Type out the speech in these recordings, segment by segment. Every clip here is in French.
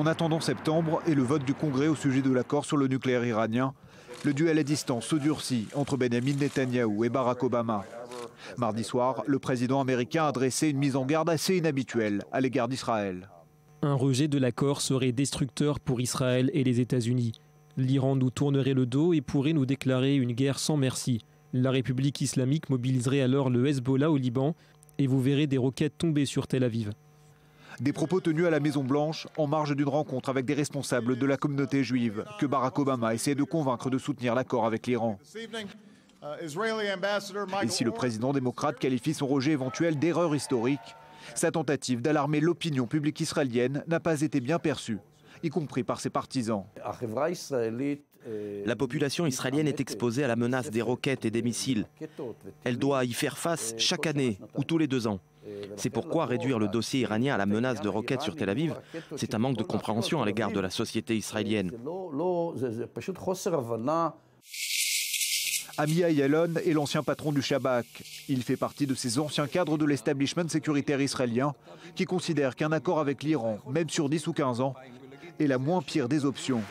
En attendant septembre et le vote du Congrès au sujet de l'accord sur le nucléaire iranien, le duel à distance se durcit entre Benjamin Netanyahou et Barack Obama. Mardi soir, le président américain a adressé une mise en garde assez inhabituelle à l'égard d'Israël. Un rejet de l'accord serait destructeur pour Israël et les États-Unis. L'Iran nous tournerait le dos et pourrait nous déclarer une guerre sans merci. La République islamique mobiliserait alors le Hezbollah au Liban et vous verrez des roquettes tomber sur Tel Aviv. Des propos tenus à la Maison-Blanche en marge d'une rencontre avec des responsables de la communauté juive que Barack Obama essaie de convaincre de soutenir l'accord avec l'Iran. Et si le président démocrate qualifie son rejet éventuel d'erreur historique, sa tentative d'alarmer l'opinion publique israélienne n'a pas été bien perçue, y compris par ses partisans. La population israélienne est exposée à la menace des roquettes et des missiles. Elle doit y faire face chaque année ou tous les 2 ans. C'est pourquoi réduire le dossier iranien à la menace de roquettes sur Tel Aviv, c'est un manque de compréhension à l'égard de la société israélienne. Amiah Ayalon est l'ancien patron du Shabak. Il fait partie de ces anciens cadres de l'establishment sécuritaire israélien qui considèrent qu'un accord avec l'Iran, même sur 10 ou 15 ans, est la moins pire des options.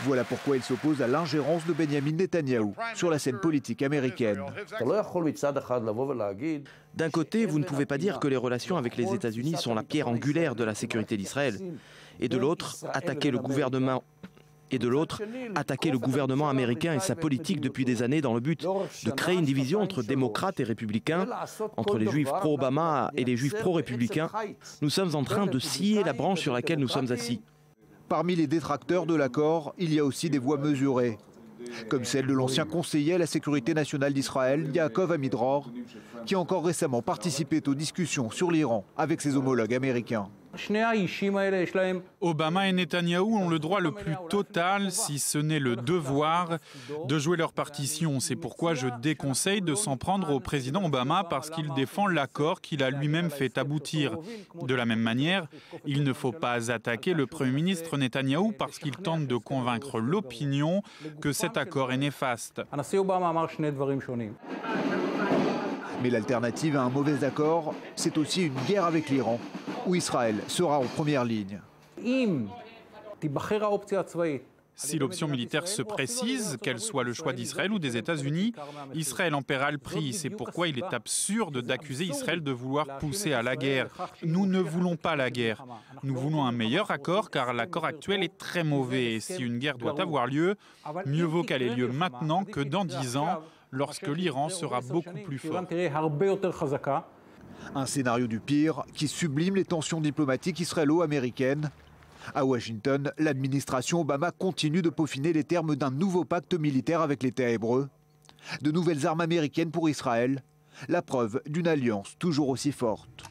Voilà pourquoi il s'oppose à l'ingérence de Benjamin Netanyahou sur la scène politique américaine. D'un côté, vous ne pouvez pas dire que les relations avec les États-Unis sont la pierre angulaire de la sécurité d'Israël, et de l'autre, attaquer le gouvernement américain et sa politique depuis des années dans le but de créer une division entre démocrates et républicains, entre les juifs pro-Obama et les juifs pro-républicains. Nous sommes en train de scier la branche sur laquelle nous sommes assis. Parmi les détracteurs de l'accord, il y a aussi des voix mesurées, comme celle de l'ancien conseiller à la sécurité nationale d'Israël, Yaakov Amidror, qui a encore récemment participé aux discussions sur l'Iran avec ses homologues américains. Obama et Netanyahou ont le droit le plus total, si ce n'est le devoir, de jouer leur partition. C'est pourquoi je déconseille de s'en prendre au président Obama parce qu'il défend l'accord qu'il a lui-même fait aboutir. De la même manière, il ne faut pas attaquer le Premier ministre Netanyahou parce qu'il tente de convaincre l'opinion que cet accord est néfaste. Mais l'alternative à un mauvais accord, c'est aussi une guerre avec l'Iran, où Israël sera en première ligne. Si l'option militaire se précise, qu'elle soit le choix d'Israël ou des États-Unis, Israël en paiera le prix. C'est pourquoi il est absurde d'accuser Israël de vouloir pousser à la guerre. Nous ne voulons pas la guerre. Nous voulons un meilleur accord car l'accord actuel est très mauvais. Et si une guerre doit avoir lieu, mieux vaut qu'elle ait lieu maintenant que dans 10 ans, lorsque l'Iran sera beaucoup plus fort. Un scénario du pire qui sublime les tensions diplomatiques israélo-américaines. À Washington, l'administration Obama continue de peaufiner les termes d'un nouveau pacte militaire avec l'État hébreu. De nouvelles armes américaines pour Israël, la preuve d'une alliance toujours aussi forte.